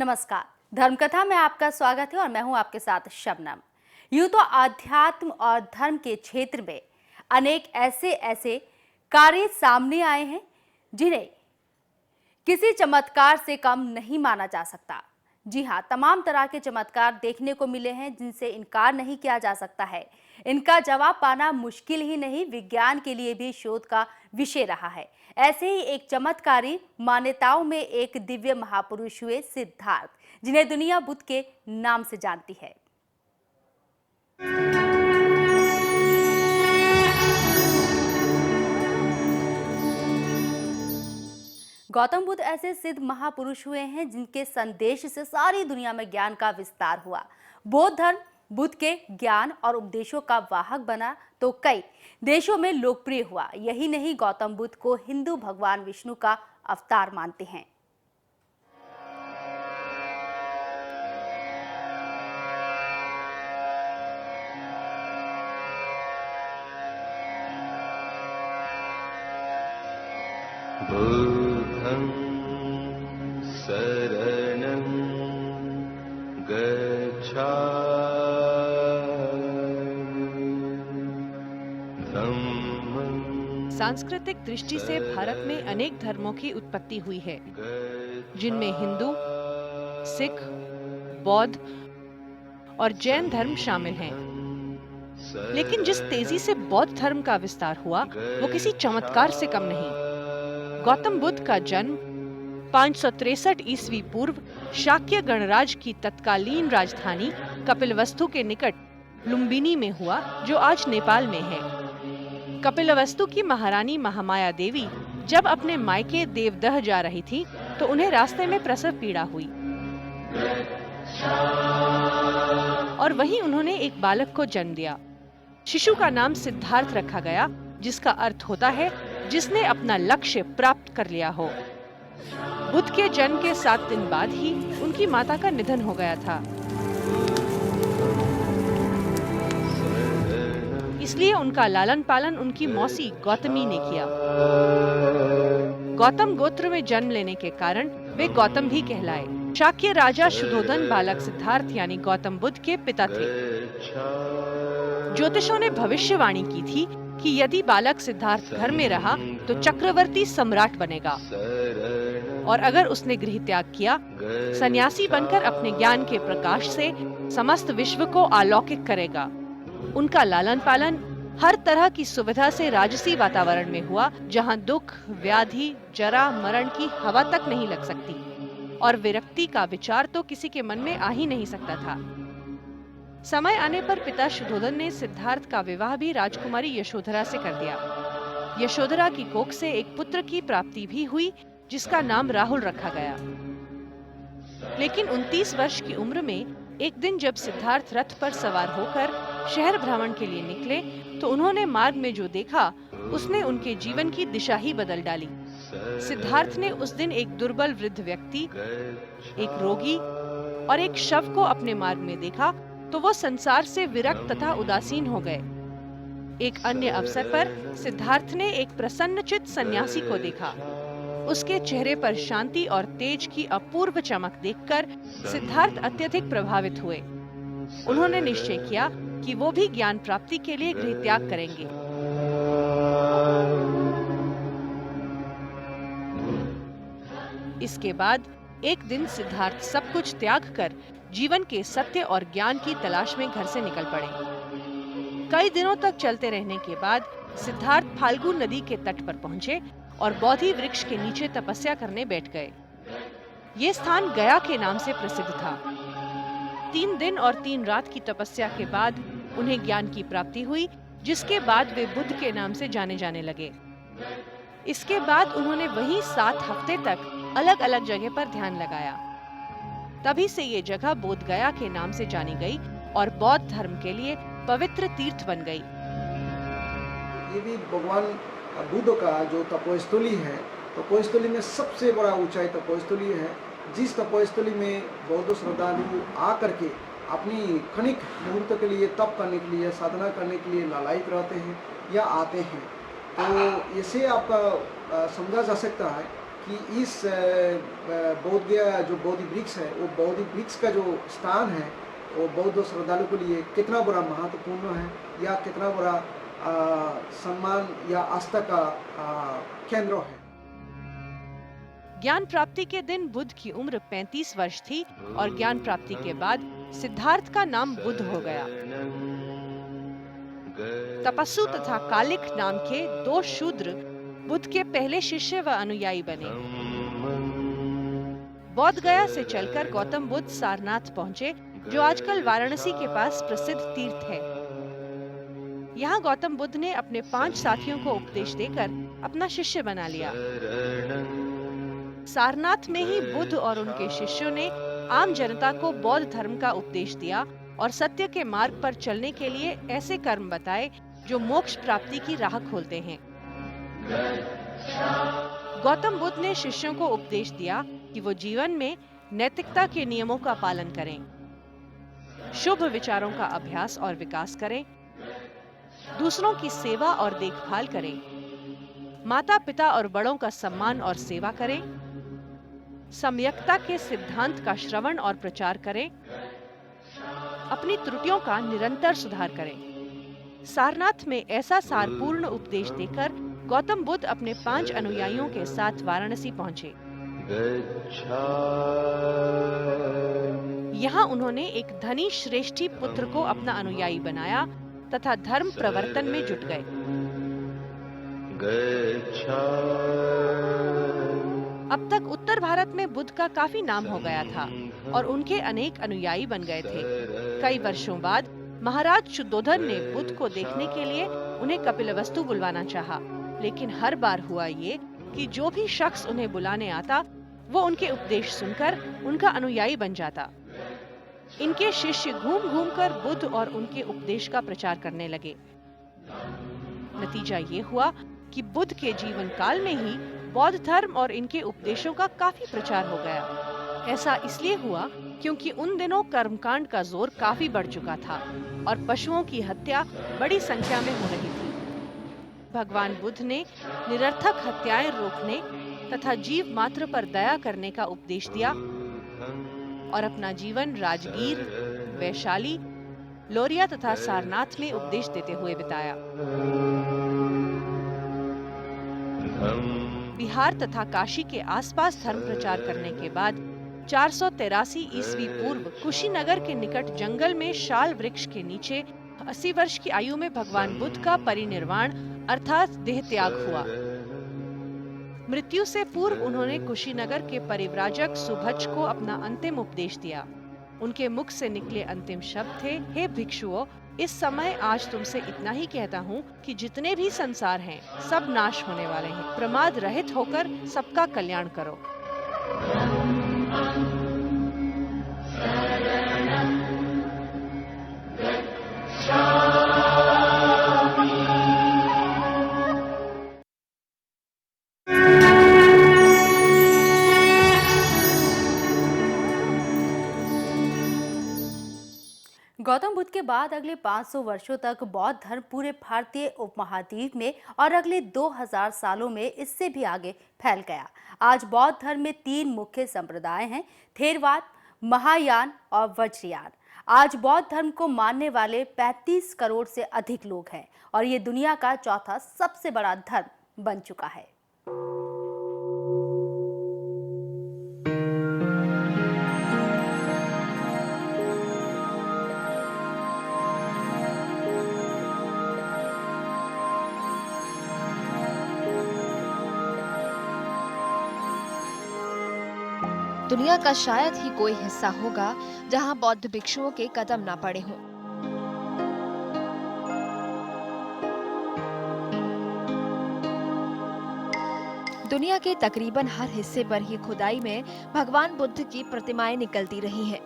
नमस्कार, धर्मकथा में आपका स्वागत है और मैं हूं आपके साथ शबनम। यूं तो आध्यात्म और धर्म के क्षेत्र में अनेक ऐसे कार्य सामने आए हैं जिन्हें किसी चमत्कार से कम नहीं माना जा सकता। जी हाँ, तमाम तरह के चमत्कार देखने को मिले हैं जिनसे इनकार नहीं किया जा सकता है। इनका जवाब पाना मुश्किल ही नहीं, विज्ञान के लिए भी शोध का विषय रहा है। ऐसे ही एक चमत्कारी मान्यताओं में एक दिव्य महापुरुष हुए सिद्धार्थ, जिन्हें दुनिया बुद्ध के नाम से जानती है। गौतम बुद्ध ऐसे सिद्ध महापुरुष हुए हैं जिनके संदेश से सारी दुनिया में ज्ञान का विस्तार हुआ। बौद्ध धर्म बुद्ध के ज्ञान और उपदेशों का वाहक बना तो कई देशों में लोकप्रिय हुआ। यही नहीं, गौतम बुद्ध को हिंदू भगवान विष्णु का अवतार मानते हैं। बुद्धं शरणं गच्छामि धम्मं। सांस्कृतिक दृष्टि से भारत में अनेक धर्मों की उत्पत्ति हुई है, जिनमें हिंदू, सिख, बौद्ध और जैन धर्म शामिल हैं। लेकिन जिस तेजी से बौद्ध धर्म का विस्तार हुआ, वो किसी चमत्कार से कम नहीं। गौतम बुद्ध का जन्म 563 ईस्वी पूर्व शाक्य गणराज्य की तत्कालीन राजधानी कपिलवस्तु के निकट लुम्बिनी में हुआ, जो आज नेपाल में है। कपिलवस्तु की महारानी महामाया देवी जब अपने मायके देवदह जा रही थी तो उन्हें रास्ते में प्रसव पीड़ा हुई और वहीं उन्होंने एक बालक को जन्म दिया। शिशु का नाम सिद्धार्थ रखा गया, जिसका अर्थ होता है जिसने अपना लक्ष्य प्राप्त कर लिया हो। बुद्ध के जन्म के 7 दिन बाद ही उनकी माता का निधन हो गया था, इसलिए उनका लालन पालन उनकी मौसी गौतमी ने किया। गौतम गोत्र में जन्म लेने के कारण वे गौतम भी कहलाए। शाक्य राजा शुद्धोधन बालक सिद्धार्थ यानी गौतम बुद्ध के पिता थे। ज्योतिषों ने भविष्यवाणी की थी कि यदि बालक सिद्धार्थ घर में रहा तो चक्रवर्ती सम्राट बनेगा, और अगर उसने गृह त्याग किया, सन्यासी बनकर अपने ज्ञान के प्रकाश से समस्त विश्व को अलौकिक करेगा। उनका लालन पालन हर तरह की सुविधा से राजसी वातावरण में हुआ, जहां दुख, व्याधि, जरा, मरण की हवा तक नहीं लग सकती और विरक्ति का विचार तो किसी के मन में आ ही नहीं सकता था। समय आने पर पिता शुद्धोधन ने सिद्धार्थ का विवाह भी राजकुमारी यशोधरा से कर दिया। यशोधरा की कोख से एक पुत्र की प्राप्ति भी हुई, जिसका नाम राहुल रखा गया। लेकिन 29 वर्ष की उम्र में एक दिन जब सिद्धार्थ रथ पर सवार होकर शहर भ्रमण के लिए निकले तो उन्होंने मार्ग में जो देखा उसने उनके जीवन की दिशा ही बदल डाली। सिद्धार्थ ने उस दिन एक दुर्बल वृद्ध व्यक्ति, एक रोगी और एक शव को अपने मार्ग में देखा तो वो संसार से विरक्त तथा उदासीन हो गए। एक अन्य अवसर पर सिद्धार्थ ने एक प्रसन्नचित्त सन्यासी को देखा। उसके चेहरे पर शांति और तेज की अपूर्व चमक देखकर सिद्धार्थ अत्यधिक प्रभावित हुए। उन्होंने निश्चय किया कि वो भी ज्ञान प्राप्ति के लिए गृह त्याग करेंगे। इसके बाद एक दिन सिद्धार्थ सब कुछ त्याग कर जीवन के सत्य और ज्ञान की तलाश में घर से निकल पड़े। कई दिनों तक चलते रहने के बाद सिद्धार्थ फाल्गु नदी के तट पर पहुंचे और बोधि वृक्ष के नीचे तपस्या करने बैठ गए। ये स्थान गया के नाम से प्रसिद्ध था। 3 दिन और 3 रात की तपस्या के बाद उन्हें ज्ञान की प्राप्ति हुई, जिसके बाद वे बुद्ध के नाम से जाने जाने लगे। इसके बाद उन्होंने वहीं 7 हफ्ते तक अलग अलग जगह पर ध्यान लगाया। तभी से ये जगह बोध गया के नाम से जानी गई और बौद्ध धर्म के लिए पवित्र तीर्थ बन गई। ये भी भगवान बुद्ध का जो तपोस्थली है, तपोस्थली में सबसे बड़ा ऊंचाई तपोस्थली है, जिस तपोस्थली में बौद्ध श्रद्धालु आकर के अपनी क्षणिक मुहूर्त के लिए तप करने के लिए, साधना करने के लिए लालायित रहते हैं या आते हैं। तो इससे आपका समझा जा सकता है कि इस बोध गया जो बोधि वृक्ष है, वो बोधि वृक्ष का जो स्थान है वो बौद्ध श्रद्धालु के लिए कितना बड़ा महत्वपूर्ण है या कितना बड़ा सम्मान या आस्था का केंद्र है। ज्ञान प्राप्ति के दिन बुद्ध की उम्र 35 वर्ष थी और ज्ञान प्राप्ति के बाद सिद्धार्थ का नाम बुद्ध हो गया। तपस्सु तथा कालिक नाम के 2 शूद्र बुद्ध के पहले शिष्य व अनुयायी बने। बोध गया से चलकर गौतम बुद्ध सारनाथ पहुँचे, जो आजकल वाराणसी के पास प्रसिद्ध तीर्थ है। यहाँ गौतम बुद्ध ने अपने 5 साथियों को उपदेश देकर अपना शिष्य बना लिया। सारनाथ में ही बुद्ध और उनके शिष्यों ने आम जनता को बौद्ध धर्म का उपदेश दिया और सत्य के मार्ग पर चलने के लिए ऐसे कर्म बताए जो मोक्ष प्राप्ति की राह खोलते हैं। गौतम बुद्ध ने शिष्यों को उपदेश दिया कि वो जीवन में नैतिकता के नियमों का पालन करें, शुभ विचारों का अभ्यास और विकास करें, दूसरों की सेवा और देखभाल करें, माता पिता और बड़ों का सम्मान और सेवा करें, सम्यकता के सिद्धांत का श्रवण और प्रचार करें, अपनी त्रुटियों का निरंतर सुधार करें। सारनाथ में ऐसा सारपूर्ण उपदेश देकर गौतम बुद्ध अपने 5 अनुयायियों के साथ वाराणसी पहुंचे। यहाँ उन्होंने एक धनी श्रेष्ठी पुत्र को अपना अनुयायी बनाया तथा धर्म प्रवर्तन में जुट गए। अब तक उत्तर भारत में बुद्ध का काफी नाम हो गया था और उनके अनेक अनुयायी बन गए थे। कई वर्षों बाद महाराज शुद्धोधन ने बुद्ध को देखने के लिए उन्हें कपिलवस्तु बुलवाना चाहा, लेकिन हर बार हुआ ये कि जो भी शख्स उन्हें बुलाने आता वो उनके उपदेश सुनकर उनका अनुयायी बन जाता। इनके शिष्य घूम घूम कर बुद्ध और उनके उपदेश का प्रचार करने लगे। नतीजा ये हुआ कि बुद्ध के जीवन काल में ही बौद्ध धर्म और इनके उपदेशों का काफी प्रचार हो गया। ऐसा इसलिए हुआ क्योंकि उन दिनों कर्मकांड का जोर काफी बढ़ चुका था और पशुओं की हत्या बड़ी संख्या में हो रही थी। भगवान बुद्ध ने निरर्थक हत्याएं रोकने तथा जीव मात्र पर दया करने का उपदेश दिया और अपना जीवन राजगीर, वैशाली, लोरिया तथा सारनाथ में उपदेश देते हुए बिताया। बिहार तथा काशी के आसपास धर्म प्रचार करने के बाद 483 ईस्वी पूर्व कुशीनगर के निकट जंगल में शाल वृक्ष के नीचे 80 वर्ष की आयु में भगवान बुद्ध का परिनिर्वाण अर्थात देह त्याग हुआ। मृत्यु से पूर्व उन्होंने कुशीनगर के परिव्राजक सुभज्ज को अपना अंतिम उपदेश दिया। उनके मुख से निकले अंतिम शब्द थे, हे भिक्षुओं, इस समय आज तुमसे इतना ही कहता हूँ कि जितने भी संसार हैं सब नाश होने वाले हैं। प्रमाद रहित होकर सबका कल्याण करो। गौतम बुद्ध के बाद अगले 500 वर्षों तक बौद्ध धर्म पूरे भारतीय उपमहाद्वीप में और अगले 2000 सालों में इससे भी आगे फैल गया। आज बौद्ध धर्म में 3 मुख्य संप्रदाय हैं, थेरवाद, महायान और वज्रयान। आज बौद्ध धर्म को मानने वाले 35 करोड़ से अधिक लोग हैं और ये दुनिया का चौथा सबसे बड़ा धर्म बन चुका है। दुनिया का शायद ही कोई हिस्सा होगा जहां बौद्ध भिक्षुओं के कदम ना पड़े हों। दुनिया के तकरीबन हर हिस्से पर ही खुदाई में भगवान बुद्ध की प्रतिमाएं निकलती रही हैं।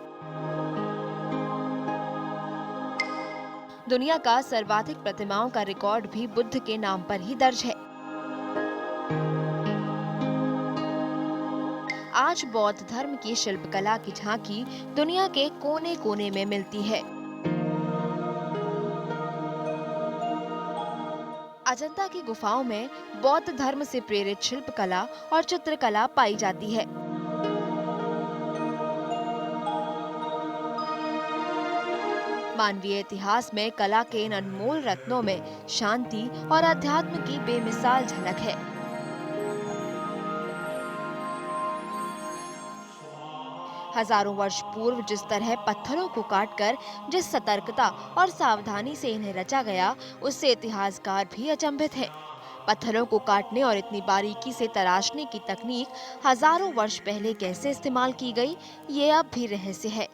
दुनिया का सर्वाधिक प्रतिमाओं का रिकॉर्ड भी बुद्ध के नाम पर ही दर्ज है। आज बौद्ध धर्म की शिल्पकला की झांकी दुनिया के कोने कोने में मिलती है। अजंता की गुफाओं में बौद्ध धर्म से प्रेरित शिल्पकला और चित्रकला पाई जाती है। मानवीय इतिहास में कला के इन अनमोल रत्नों में शांति और अध्यात्म की बेमिसाल झलक है। हजारों वर्ष पूर्व जिस तरह पत्थरों को काटकर जिस सतर्कता और सावधानी से इन्हें रचा गया, उससे इतिहासकार भी अचंभित हैं। पत्थरों को काटने और इतनी बारीकी से तराशने की तकनीक हजारों वर्ष पहले कैसे इस्तेमाल की गई, ये अब भी रहस्य है।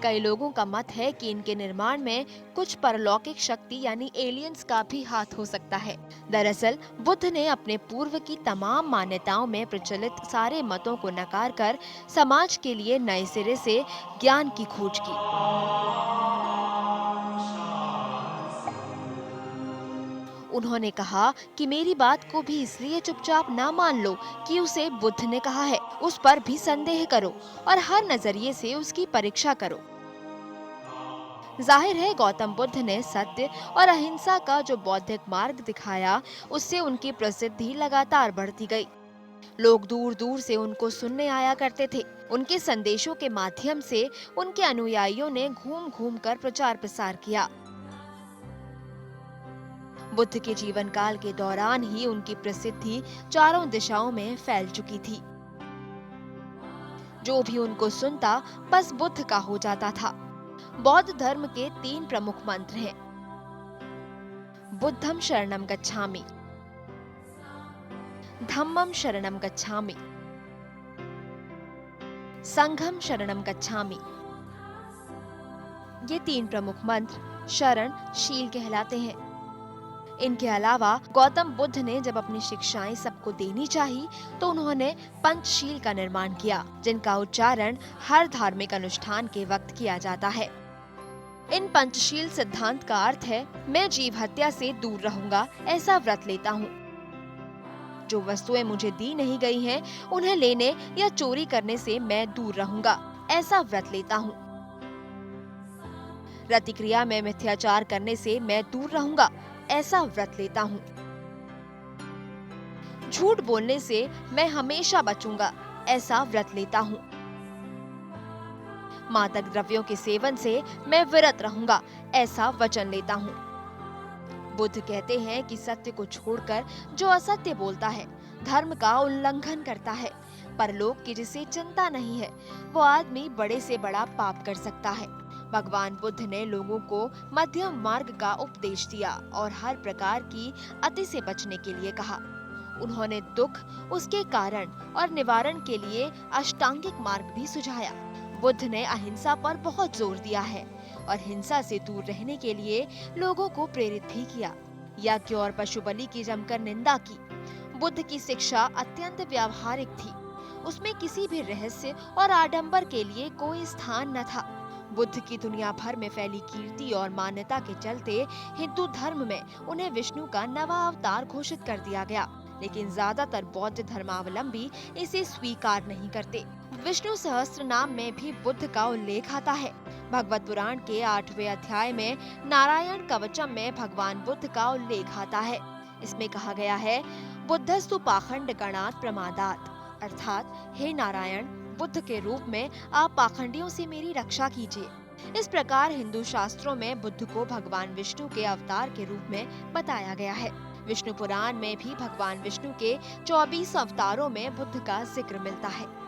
कई लोगों का मत है कि इनके निर्माण में कुछ परलौकिक शक्ति यानी एलियंस का भी हाथ हो सकता है। दरअसल बुद्ध ने अपने पूर्व की तमाम मान्यताओं में प्रचलित सारे मतों को नकार कर समाज के लिए नए सिरे से ज्ञान की खोज की। उन्होंने कहा कि मेरी बात को भी इसलिए चुपचाप ना मान लो कि उसे बुद्ध ने कहा है, उस पर भी संदेह करो और हर नजरिए से उसकी परीक्षा करो। जाहिर है गौतम बुद्ध ने सत्य और अहिंसा का जो बौद्धिक मार्ग दिखाया, उससे उनकी प्रसिद्धि लगातार बढ़ती गई। लोग दूर दूर से उनको सुनने आया करते थे। उनके संदेशों के माध्यम से उनके अनुयायियों ने घूम घूम कर प्रचार प्रसार किया। बुद्ध के जीवन काल के दौरान ही उनकी प्रसिद्धि चारों दिशाओं में फैल चुकी थी। जो भी उनको सुनता बस बुद्ध का हो जाता था। बौद्ध धर्म के 3 प्रमुख मंत्र हैं। बुद्धं शरणं गच्छामि, धम्मं शरणं गच्छामि, संघं शरणं गच्छामि। ये 3 प्रमुख मंत्र शरण शील कहलाते हैं। इनके अलावा गौतम बुद्ध ने जब अपनी शिक्षाएं सबको देनी चाहिए तो उन्होंने पंचशील का निर्माण किया, जिनका उच्चारण हर धार्मिक अनुष्ठान के वक्त किया जाता है। इन पंचशील सिद्धांत का अर्थ है मैं जीव हत्या से दूर रहूंगा, ऐसा व्रत लेता हूँ। जो वस्तुएं मुझे दी नहीं गई हैं, उन्हें लेने या चोरी करने से मैं दूर रहूंगा, ऐसा व्रत लेता हूँ। रतिक्रिया में मिथ्याचार करने से मैं दूर रहूंगा, ऐसा व्रत लेता हूँ। झूठ बोलने से मैं हमेशा बचूंगा, ऐसा व्रत लेता हूँ। मादक द्रव्यों के सेवन से मैं विरत रहूंगा, ऐसा वचन लेता हूँ। बुद्ध कहते हैं कि सत्य को छोड़कर जो असत्य बोलता है, धर्म का उल्लंघन करता है, परलोक की जिसे चिंता नहीं है, वो आदमी बड़े से बड़ा पाप कर सकता है। भगवान बुद्ध ने लोगों को मध्यम मार्ग का उपदेश दिया और हर प्रकार की अति से बचने के लिए कहा। उन्होंने दुख, उसके कारण और निवारण के लिए अष्टांगिक मार्ग भी सुझाया। बुद्ध ने अहिंसा पर बहुत जोर दिया है और हिंसा से दूर रहने के लिए लोगों को प्रेरित भी किया। यज्ञ और पशु बलि की जमकर निंदा की। बुद्ध की शिक्षा अत्यंत व्यावहारिक थी। उसमें किसी भी रहस्य और आडंबर के लिए कोई स्थान न था। बुद्ध की दुनिया भर में फैली कीर्ति और मान्यता के चलते हिंदू धर्म में उन्हें विष्णु का नवा अवतार घोषित कर दिया गया, लेकिन ज्यादातर बौद्ध धर्मावलंबी इसे स्वीकार नहीं करते। विष्णु सहस्त्र नाम में भी बुद्ध का उल्लेख आता है। भगवत पुराण के 8वें अध्याय में नारायण कवचम में भगवान बुद्ध का उल्लेख आता है। इसमें कहा गया है, बुद्धस्तु पाखंड गणात् प्रमादात्, अर्थात हे नारायण, बुद्ध के रूप में आप पाखंडियों से मेरी रक्षा कीजिए। इस प्रकार हिंदू शास्त्रों में बुद्ध को भगवान विष्णु के अवतार के रूप में बताया गया है। विष्णु पुराण में भी भगवान विष्णु के 24 अवतारों में बुद्ध का जिक्र मिलता है।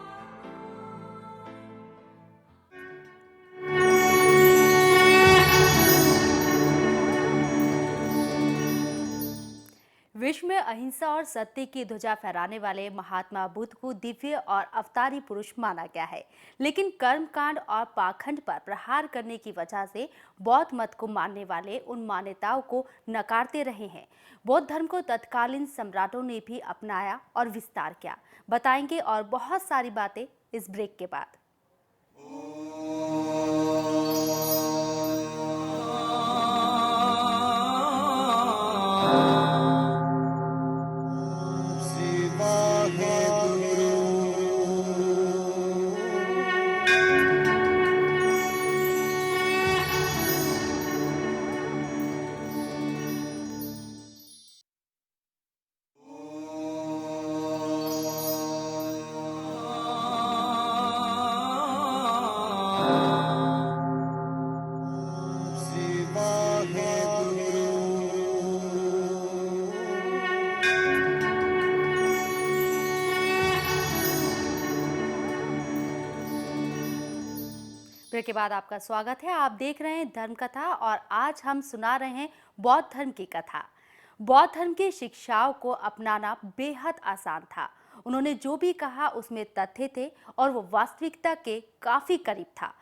विश्व में अहिंसा और सत्य की ध्वजा फहराने वाले महात्मा बुद्ध को दिव्य और अवतारी पुरुष माना गया है, लेकिन कर्मकांड और पाखंड पर प्रहार करने की वजह से बौद्ध मत को मानने वाले उन मान्यताओं को नकारते रहे हैं। बौद्ध धर्म को तत्कालीन सम्राटों ने भी अपनाया और विस्तार किया। बताएंगे और बहुत सारी बातें इस ब्रेक के बाद। ब्रेक के बाद आपका स्वागत है। आप देख रहे हैं धर्म कथा और आज हम सुना रहे हैं बौद्ध धर्म की कथा। बौद्ध धर्म की शिक्षाओं को अपनाना बेहद आसान था। उन्होंने जो भी कहा उसमें तथ्य थे और वो वास्तविकता के काफी करीब था।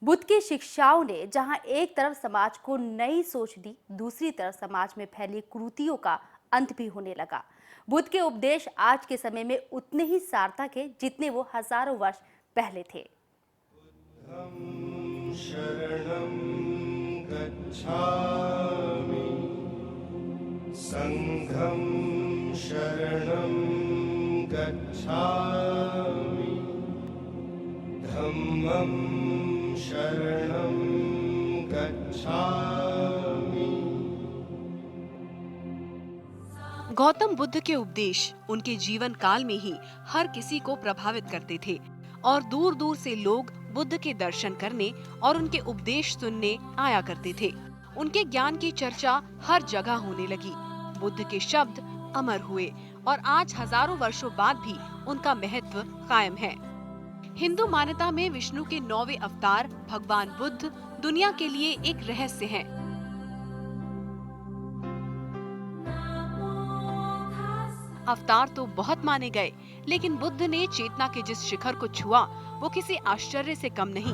बुद्ध की शिक्षाओं ने जहां एक तरफ समाज को नई सोच दी, दूसरी तरफ समाज में फैली कुरीतियों का अंत भी होने लगा। बुद्ध के उपदेश आज के समय में उतने ही सार्थक है जितने वो हजारों वर्ष पहले थे। शरणं गच्छामि संघं शरणं गच्छामि धम्मं शरणं गच्छामि। गौतम बुद्ध के उपदेश उनके जीवन काल में ही हर किसी को प्रभावित करते थे और दूर दूर से लोग बुद्ध के दर्शन करने और उनके उपदेश सुनने आया करते थे। उनके ज्ञान की चर्चा हर जगह होने लगी। बुद्ध के शब्द अमर हुए और आज हजारों वर्षों बाद भी उनका महत्व कायम है। हिंदू मान्यता में विष्णु के 9वें अवतार भगवान बुद्ध दुनिया के लिए एक रहस्य हैं। अवतार तो बहुत माने गए, लेकिन बुद्ध ने चेतना के जिस शिखर को छुआ वो किसी आश्चर्य से कम नहीं।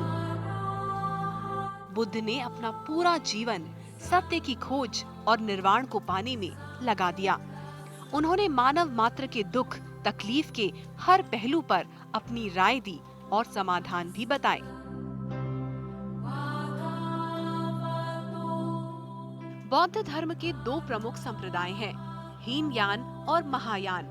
बुद्ध ने अपना पूरा जीवन सत्य की खोज और निर्वाण को पाने में लगा दिया। उन्होंने मानव मात्र के दुख तकलीफ के हर पहलू पर अपनी राय दी और समाधान भी बताए। बौद्ध धर्म के 2 प्रमुख संप्रदाय हैं, हीनयान और महायान।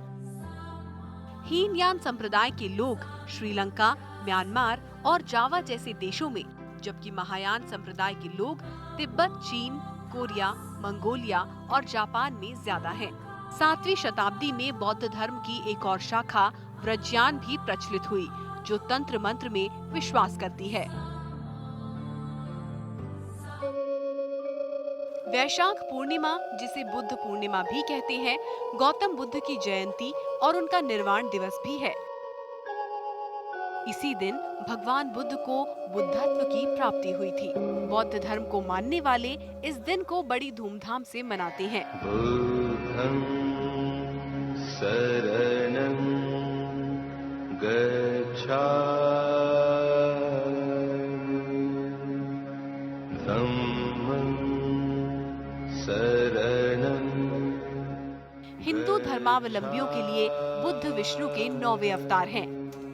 हीनयान संप्रदाय के लोग श्रीलंका, म्यांमार और जावा जैसे देशों में, जबकि महायान संप्रदाय के लोग तिब्बत, चीन, कोरिया, मंगोलिया और जापान में ज्यादा हैं। 7वीं शताब्दी में बौद्ध धर्म की एक और शाखा व्रजयान भी प्रचलित हुई, जो तंत्र मंत्र में विश्वास करती है। वैशाख पूर्णिमा, जिसे बुद्ध पूर्णिमा भी कहते हैं, गौतम बुद्ध की जयंती और उनका निर्वाण दिवस भी है। इसी दिन भगवान बुद्ध को बुद्धत्व की प्राप्ति हुई थी। बौद्ध धर्म को मानने वाले इस दिन को बड़ी धूमधाम से मनाते हैं। बुद्धं शरणं गच्छामि धम्मं शरणं। हिंदू धर्मावलंबियों के लिए बुद्ध विष्णु के 9वें अवतार हैं।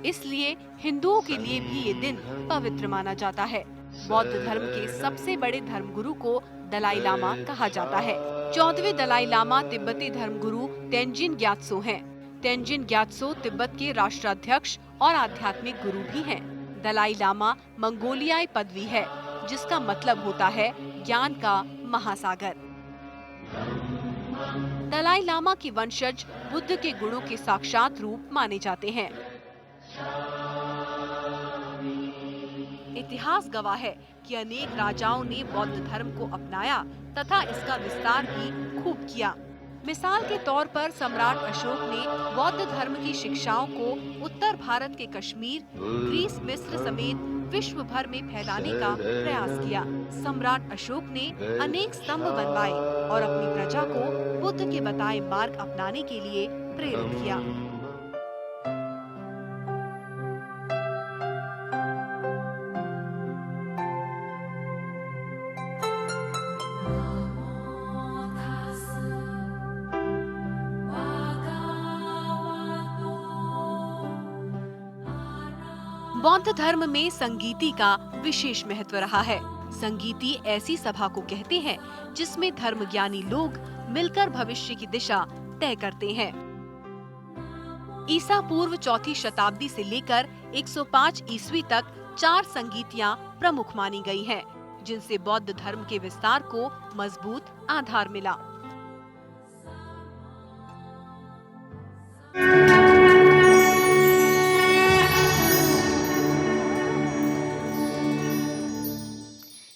इसलिए हिंदुओं के लिए भी ये दिन पवित्र माना जाता है। बौद्ध धर्म के सबसे बड़े धर्मगुरु को दलाई लामा कहा जाता है। 14वें दलाई लामा तिब्बती धर्मगुरु तेंजिन ग्यात्सो हैं। तेंजिन ग्यात्सो तिब्बत के राष्ट्राध्यक्ष और आध्यात्मिक गुरु भी हैं। दलाई लामा मंगोलियाई पदवी है, जिसका मतलब होता है ज्ञान का महासागर। दलाई लामा के वंशज बुद्ध के गुणों के साक्षात रूप माने जाते हैं। इतिहास गवाह है कि अनेक राजाओं ने बौद्ध धर्म को अपनाया तथा इसका विस्तार भी खूब किया। मिसाल के तौर पर सम्राट अशोक ने बौद्ध धर्म की शिक्षाओं को उत्तर भारत के कश्मीर, ग्रीस, मिस्र समेत विश्व भर में फैलाने का प्रयास किया। सम्राट अशोक ने अनेक स्तंभ बनवाए और अपनी प्रजा को बुद्ध के बताए मार्ग अपनाने के लिए प्रेरित किया। बौद्ध धर्म में संगीति का विशेष महत्व रहा है। संगीति ऐसी सभा को कहते हैं जिसमें धर्मज्ञानी लोग मिलकर भविष्य की दिशा तय करते हैं। ईसा पूर्व 4वीं शताब्दी से लेकर 105 ईस्वी तक 4 संगीतियां प्रमुख मानी गई हैं, जिनसे बौद्ध धर्म के विस्तार को मजबूत आधार मिला।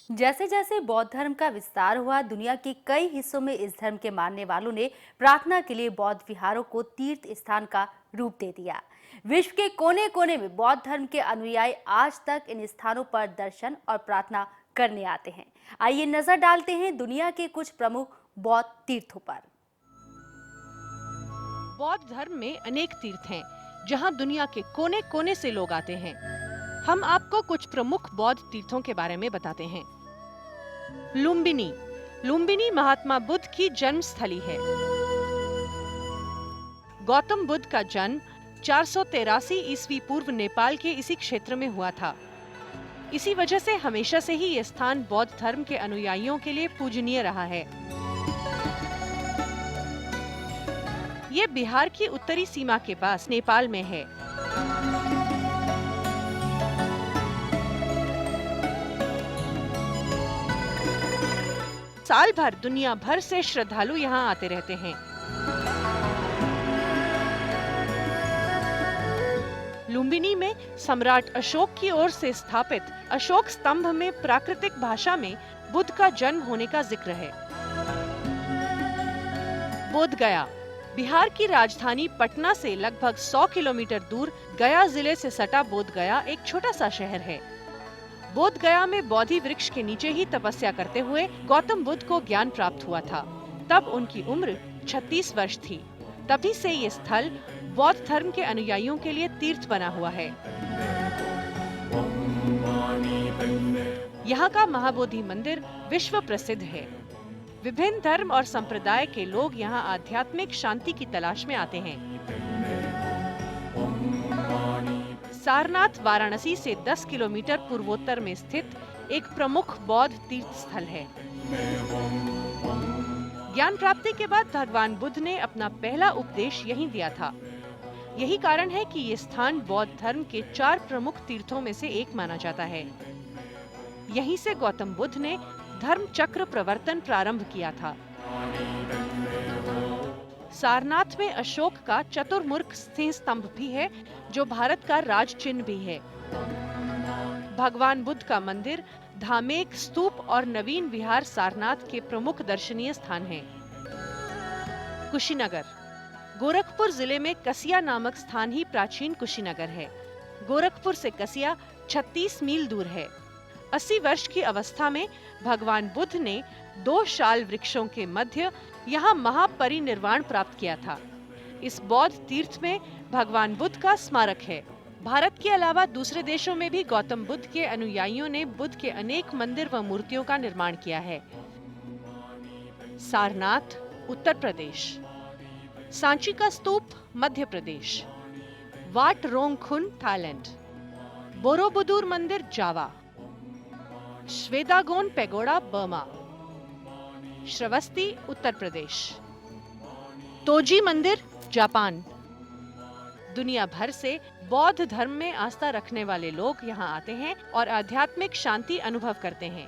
जैसे जैसे बौद्ध धर्म का विस्तार हुआ, दुनिया के कई हिस्सों में इस धर्म के मानने वालों ने प्रार्थना के लिए बौद्ध विहारों को तीर्थ स्थान का रूप दे दिया। विश्व के कोने कोने में बौद्ध धर्म के अनुयायी आज तक इन स्थानों पर दर्शन और प्रार्थना करने आते हैं। आइए नजर डालते हैं दुनिया के कुछ प्रमुख बौद्ध तीर्थों पर। बौद्ध धर्म में अनेक तीर्थ हैं, जहां दुनिया के कोने कोने से लोग आते हैं। हम आपको कुछ प्रमुख बौद्ध तीर्थों के बारे में बताते हैं। लुम्बिनी। लुम्बिनी महात्मा बुद्ध की जन्म स्थली है। गौतम बुद्ध का जन्म 483 ईस्वी पूर्व नेपाल के इसी क्षेत्र में हुआ था। इसी वजह से हमेशा से ही यह स्थान बौद्ध धर्म के अनुयायियों के लिए पूजनीय रहा है। ये बिहार की उत्तरी सीमा के पास नेपाल में है। साल भर दुनिया भर से श्रद्धालु यहाँ आते रहते हैं। लुम्बिनी में सम्राट अशोक की ओर से स्थापित अशोक स्तंभ में प्राकृतिक भाषा में बुद्ध का जन्म होने का जिक्र है। बोध गया। बिहार की राजधानी पटना से लगभग 100 किलोमीटर दूर गया जिले से सटा बोध गया एक छोटा सा शहर है। बोध गया में बोधि वृक्ष के नीचे ही तपस्या करते हुए गौतम बुद्ध को ज्ञान प्राप्त हुआ था। तब उनकी उम्र 36 वर्ष थी। तभी से ये स्थल बौद्ध धर्म के अनुयायियों के लिए तीर्थ बना हुआ है। यहाँ का महाबोधि मंदिर विश्व प्रसिद्ध है। विभिन्न धर्म और संप्रदाय के लोग यहाँ आध्यात्मिक शांति की तलाश में आते हैं। सारनाथ वाराणसी से 10 किलोमीटर पूर्वोत्तर में स्थित एक प्रमुख बौद्ध तीर्थ स्थल है। ज्ञान प्राप्ति के बाद भगवान बुद्ध ने अपना पहला उपदेश यहीं दिया था। यही कारण है कि ये स्थान बौद्ध धर्म के 4 प्रमुख तीर्थों में से एक माना जाता है। यहीं से गौतम बुद्ध ने धर्म चक्र प्रवर्तन प्रारंभ किया था। सारनाथ में अशोक का चतुर्मुख सिंह स्तंभ भी है, जो भारत का राज चिन्ह भी है। भगवान बुद्ध का मंदिर, धामेक स्तूप और नवीन विहार सारनाथ के प्रमुख दर्शनीय स्थान हैं। कुशीनगर। गोरखपुर जिले में कसिया नामक स्थान ही प्राचीन कुशीनगर है। गोरखपुर से कसिया 36 मील दूर है। 80 वर्ष की अवस्था में भगवान बुद्ध ने 2 शाल वृक्षों के मध्य यहाँ महापरिनिर्वाण प्राप्त किया था। इस बौद्ध तीर्थ में भगवान बुद्ध का स्मारक है। भारत के अलावा दूसरे देशों में भी गौतम बुद्ध के अनुयायियों ने बुद्ध के अनेक मंदिर व मूर्तियों का निर्माण किया है। सारनाथ, उत्तर प्रदेश। सांची का स्तूप, मध्य प्रदेश। वाट रोंग खुन, थाईलैंड। बोरोबुदुर मंदिर, जावा। श्वेदागोन pagoda, Burma. Shravasti, Uttar Pradesh. Toji मंदिर, जापान। दुनिया भर से बौद्ध धर्म में आस्था रखने वाले लोग यहाँ आते हैं और आध्यात्मिक शांति अनुभव करते हैं।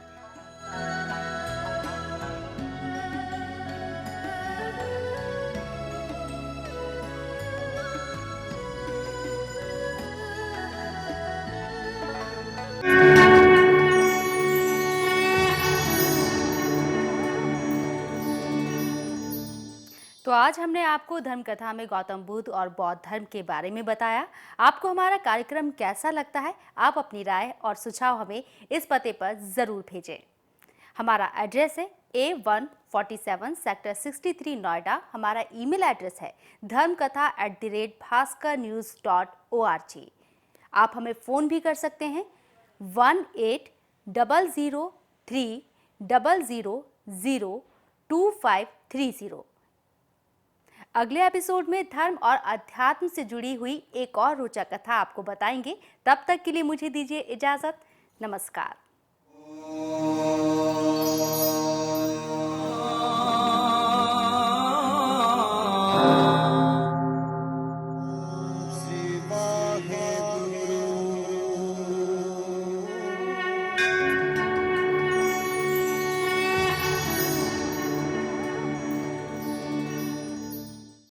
तो आज हमने आपको धर्म कथा में गौतम बुद्ध और बौद्ध धर्म के बारे में बताया। आपको हमारा कार्यक्रम कैसा लगता है? आप अपनी राय और सुझाव हमें इस पते पर ज़रूर भेजें। हमारा एड्रेस है A147 सेक्टर 63 नोएडा। हमारा ईमेल एड्रेस है dharmkatha@bhaskarnews.org। आप हमें फ़ोन भी कर सकते हैं 1800300250। अगले एपिसोड में धर्म और अध्यात्म से जुड़ी हुई एक और रोचक कथा आपको बताएंगे। तब तक के लिए मुझे दीजिए इजाजत। नमस्कार।